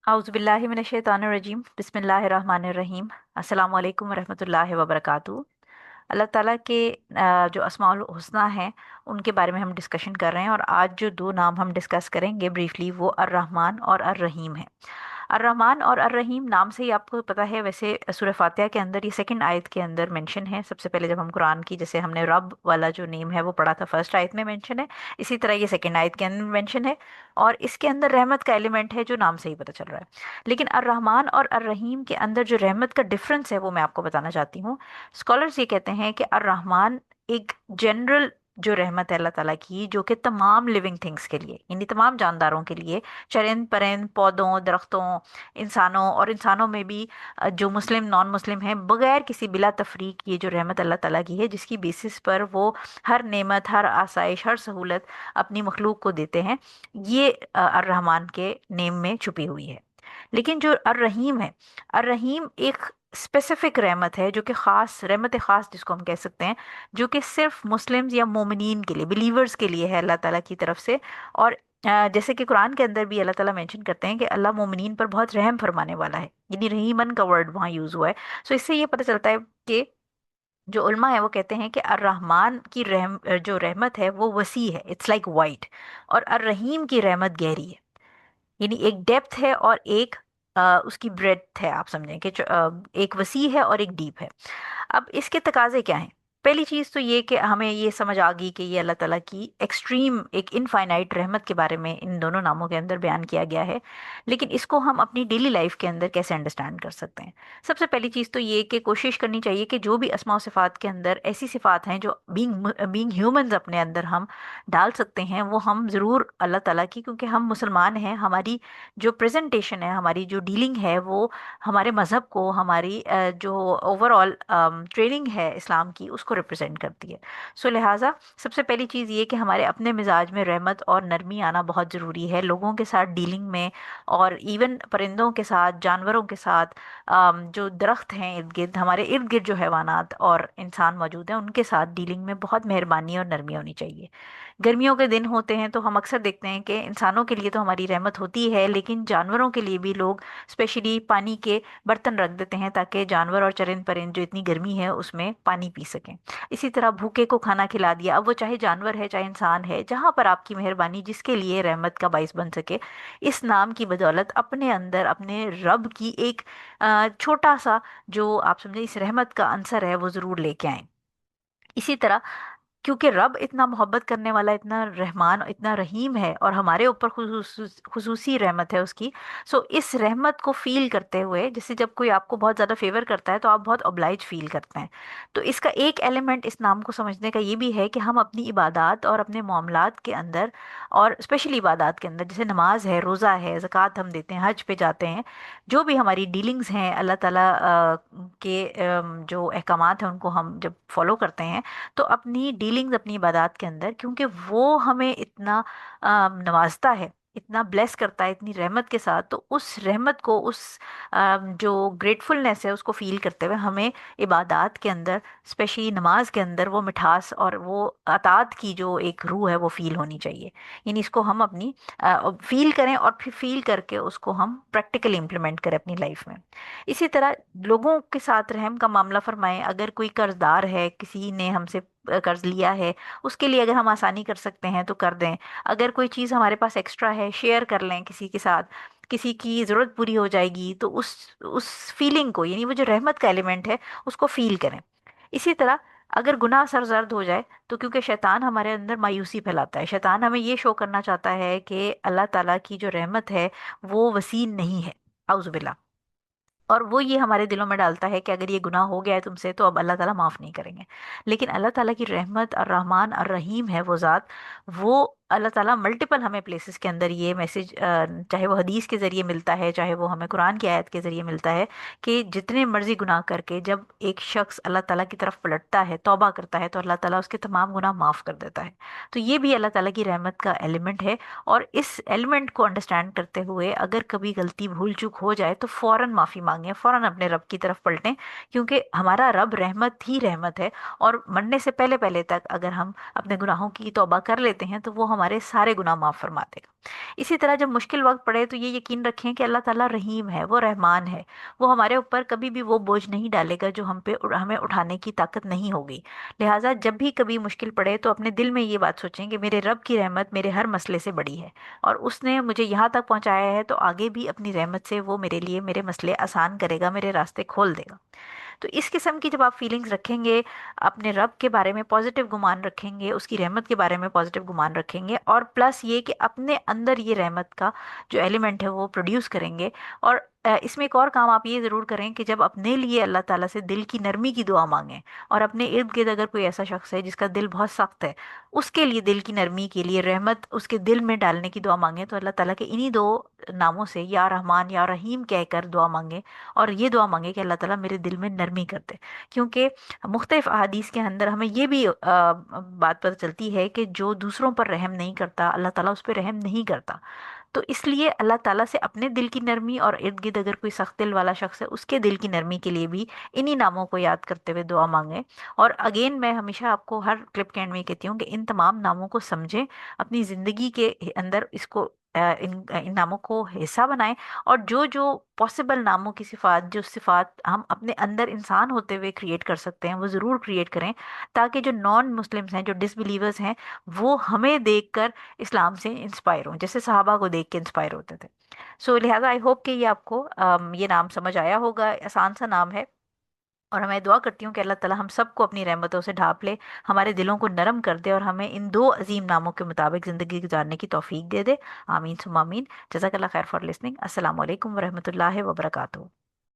आउज़ुबिल्लाहि मिनश्शैतानिर्रजीम बिस्मिल्लाहिर्रहमानिर्रहीम अस्सलामु अलैकुम वरहमतुल्लाहि वबरकातुहू। अल्लाह ताला के जो अस्माउल हुस्ना हैं उनके बारे में हम डिस्कशन कर रहे हैं, और आज जो दो नाम हम डिस्कस करेंगे ब्रीफली वो अर्रहमान और अर्रहीम है। अर्रहमान और अर्रहीम नाम से ही आपको पता है। वैसे सूरह फातिहा के अंदर ये सेकंड आयत के अंदर मेंशन है। सबसे पहले जब हम कुरान की, जैसे हमने रब वाला जो नेम है वो पढ़ा था, फर्स्ट आयत में मेंशन है, इसी तरह ये सेकंड आयत के अंदर मेंशन है। और इसके अंदर रहमत का एलिमेंट है जो नाम से ही पता चल रहा है। लेकिन अर्रहमान और अर्रहीम के अंदर जो रहमत का डिफरेंस है वो मैं आपको बताना चाहती हूँ। स्कॉलर्स ये कहते हैं कि अर्रहमान एक जनरल जो रहमत है अल्लाह ताला की, जो कि तमाम लिविंग थिंग्स के लिए, यानी तमाम जानदारों के लिए, चरिंद परिंद, पौधों, दरख्तों, इंसानों, और इंसानों में भी जो मुस्लिम नॉन मुस्लिम हैं, बगैर किसी बिला तफरीक ये जो रहमत अल्लाह ताला की है, जिसकी बेसिस पर वो हर नेमत, हर आसाइश, हर सहूलत अपनी मखलूक को देते हैं, ये अर्रहमान के नेम में छुपी हुई है। लेकिन जो अर्रहीम है, अर्रहीम एक स्पेसिफिक रहमत है, जो कि ख़ास रहमत ख़ास जिसको हम कह सकते हैं, जो कि सिर्फ मुस्लिम्स या मोमिनीन के लिए, बिलीवर्स के लिए है अल्लाह ताला की तरफ से। और जैसे कि कुरान के अंदर भी अल्लाह ताला मेंशन करते हैं कि अल्लाह मोमिनीन पर बहुत रहम फरमाने वाला है, यानी रहीमन का वर्ड वहाँ यूज़ हुआ है। सो इससे ये पता चलता है कि जो उल्मा है वो कहते हैं कि अर्रहमान की जो रहमत है वो वसी है, इट्स लाइक वाइट, और अर्रहीम की रहमत गहरी है, यानी एक डेप्थ है और एक उसकी ब्रेड्थ है। आप समझें कि एक वसी है और एक डीप है। अब इसके तकाजे क्या हैं? पहली चीज़ तो ये कि हमें ये समझ आ गई कि ये अल्लाह ताला की एक्सट्रीम, एक इनफाइनाइट रहमत के बारे में इन दोनों नामों के अंदर बयान किया गया है। लेकिन इसको हम अपनी डेली लाइफ के अंदर कैसे अंडरस्टैंड कर सकते हैं? सबसे पहली चीज़ तो ये कि कोशिश करनी चाहिए कि जो भी अस्मा और सिफ़ात के अंदर ऐसी सिफ़ात हैं जो बीइंग ह्यूमंस अपने अंदर हम डाल सकते हैं, वो हम ज़रूर अल्लाह ताला की, क्योंकि हम मुसलमान हैं, हमारी जो प्रेजेंटेशन है, हमारी जो डीलिंग है, वो हमारे मज़हब को, हमारी जो ओवरऑल ट्रेनिंग है इस्लाम की, उसको रिप्रेजेंट करती है। सो लिहाजा सबसे पहली चीज़ ये कि हमारे अपने मिजाज में रहमत और नरमी आना बहुत ज़रूरी है लोगों के साथ डीलिंग में, और इवन परिंदों के साथ, जानवरों के साथ, जो दरख्त हैं इर्द गिर्द, हमारे इर्द गिर्द जो हैवानात और इंसान मौजूद हैं, उनके साथ डीलिंग में बहुत मेहरबानी और नरमी होनी चाहिए। गर्मियों के दिन होते हैं तो हम अक्सर देखते हैं कि इंसानों के लिए तो हमारी रहमत होती है, लेकिन जानवरों के लिए भी लोग स्पेशली पानी के बर्तन रख देते हैं ताकि जानवर और चरिंद परिंद जो इतनी गर्मी है उसमें पानी पी सकें। इसी तरह भूखे को खाना खिला दिया, अब वो चाहे जानवर है चाहे इंसान है, जहाँ पर आपकी मेहरबानी जिसके लिए रहमत का बाइस बन सके, इस नाम की बदौलत अपने अंदर अपने रब की एक छोटा सा, जो आप समझे इस रहमत का अंसर है, वो ज़रूर लेके आए। इसी तरह, क्योंकि रब इतना मोहब्बत करने वाला, इतना रहमान, इतना रहीम है, और हमारे ऊपर खुसूसी रहमत है उसकी। सो इस रहमत को फील करते हुए, जैसे जब कोई आपको बहुत ज़्यादा फेवर करता है तो आप बहुत ऑब्लाइज फील करते हैं। तो इसका एक एलिमेंट इस नाम को समझने का ये भी है कि हम अपनी इबादत और अपने मामलात के अंदर, और स्पेशली इबादत के अंदर, जैसे नमाज है, रोज़ा है, ज़कात हम देते हैं, हज पे जाते हैं, जो भी हमारी डीलिंग्स हैं अल्लाह ताला के जो अहकामात हैं उनको हम जब फॉलो करते हैं, तो अपनी डीलिंग्स, अपनी इबादत के अंदर, क्योंकि वो हमें इतना नवाजता है, इतना ब्लेस करता है इतनी रहमत के साथ, तो उस रहमत को, उस जो ग्रेटफुलनेस है उसको फील करते हुए हमें इबादत के अंदर, स्पेशली नमाज के अंदर, वो मिठास और वो अतात की जो एक रूह है वो फील होनी चाहिए। यानी इसको हम अपनी फील करें, और फिर फील करके उसको हम प्रैक्टिकली इम्प्लीमेंट करें अपनी लाइफ में। इसी तरह लोगों के साथ रहम का मामला फरमाएं। अगर कोई कर्जदार है, किसी ने हमसे कर्ज लिया है, उसके लिए अगर हम आसानी कर सकते हैं तो कर दें। अगर कोई चीज़ हमारे पास एक्स्ट्रा है, शेयर कर लें किसी के साथ, किसी की ज़रूरत पूरी हो जाएगी तो उस फीलिंग को, यानी वो जो रहमत का एलिमेंट है, उसको फील करें। इसी तरह अगर गुनाह सरजर्द हो जाए, तो क्योंकि शैतान हमारे अंदर मायूसी फैलाता है, शैतान हमें ये शो करना चाहता है कि अल्लाह ताला की जो रहमत है वो वसी नहीं है, आउज़ुबिल्लाह। और वो ये हमारे दिलों में डालता है कि अगर ये गुनाह हो गया है तुमसे तो अब अल्लाह ताला माफ़ नहीं करेंगे। लेकिन अल्लाह ताला की रहमत और रहमान और रहीम है वो ज़ात, वो अल्लाह ताला मल्टीपल हमें प्लेसेस के अंदर ये मैसेज, चाहे वो हदीस के ज़रिए मिलता है, चाहे वो हमें कुरान की आयत के ज़रिए मिलता है, कि जितने मर्जी गुनाह करके जब एक शख्स अल्लाह ताला की तरफ पलटता है, तौबा करता है, तो अल्लाह ताला उसके तमाम गुनाह माफ़ कर देता है। तो ये भी अल्लाह ताला की रहमत का एलिमेंट है। और इस एलिमेंट को अंडरस्टैंड करते हुए अगर कभी गलती भूल चूक हो जाए तो फ़ौरन माफ़ी मांगें, फ़ौरन अपने रब की तरफ पलटें, क्योंकि हमारा रब रहमत ही रहमत है। और मरने से पहले पहले तक अगर हम अपने गुनाहों की तौबा कर लेते हैं तो वो हमारे हमारे सारे गुनाह माफ़ फरमा देगा। इसी तरह जब मुश्किल वक्त पड़े तो ये यकीन रखें कि अल्लाह ताला रहीम है, वो रहमान है। वो हमारे ऊपर कभी भी वो बोझ नहीं डालेगा जो हमें उठाने की ताकत नहीं होगी। लिहाजा जब भी कभी मुश्किल पड़े तो अपने दिल में ये बात सोचें कि मेरे रब की रहमत मेरे हर मसले से बड़ी है, और उसने मुझे यहाँ तक पहुँचाया है तो आगे भी अपनी रहमत से वो मेरे लिए मेरे मसले आसान करेगा, मेरे रास्ते खोल देगा। तो इस किस्म की जब आप फीलिंग्स रखेंगे, अपने रब के बारे में पॉजिटिव गुमान रखेंगे, उसकी रहमत के बारे में पॉजिटिव गुमान रखेंगे, और प्लस ये कि अपने अंदर ये रहमत का जो एलिमेंट है वो प्रोड्यूस करेंगे। और इसमें एक और काम आप ये ज़रूर करें कि जब अपने लिए अल्लाह ताला से दिल की नरमी की दुआ मांगें, और अपने इर्द गिर्द अगर कोई ऐसा शख्स है जिसका दिल बहुत सख्त है, उसके लिए दिल की नरमी के लिए रहमत उसके दिल में डालने की दुआ मांगें, तो अल्लाह ताला के इन्हीं दो नामों से या रहमान या रहीम कहकर दुआ मांगें। और ये दुआ मांगे कि अल्लाह ताला मेरे दिल में नरमी कर दे। क्योंकि मुख्तलिफ अहादीस के अंदर हमें ये भी बात पता चलती है कि जो दूसरों पर रहम नहीं करता, अल्लाह ताला उस पर रहम नहीं करता। तो इसलिए अल्लाह ताला से अपने दिल की नरमी, और इर्द गिर्द अगर कोई सख्त दिल वाला शख्स है उसके दिल की नरमी के लिए भी इन्हीं नामों को याद करते हुए दुआ मांगे। और अगेन मैं हमेशा आपको हर क्लिप के एंड में कहती हूँ कि इन तमाम नामों को समझें, अपनी ज़िंदगी के अंदर इसको इन नामों को हिस्सा बनाएं। और जो जो पॉसिबल नामों की सिफात, जो सिफात हम अपने अंदर इंसान होते हुए क्रिएट कर सकते हैं, वो ज़रूर क्रिएट करें, ताकि जो नॉन मुस्लिम्स हैं, जो डिसबिलीवर्स हैं, वो हमें देखकर इस्लाम से इंस्पायर हों, जैसे सहाबा को देख के इंस्पायर होते थे। सो लिहाजा आई होप कि ये आपको ये नाम समझ आया होगा। आसान सा नाम है, और मैं दुआ करती हूँ कि अल्लाह ताला हम सबको अपनी रहमतों से ढाप ले, हमारे दिलों को नरम कर दे, और हमें इन दो अजीम नामों के मुताबिक ज़िंदगी गुजारने की तौफीक दे दे। आमीन सुम आमीन। जज़ाकल्लाह खैर फॉर लिसनिंग। अस्सलाम वालेकुम वरहमतुल्लाहि वबरकातुहू।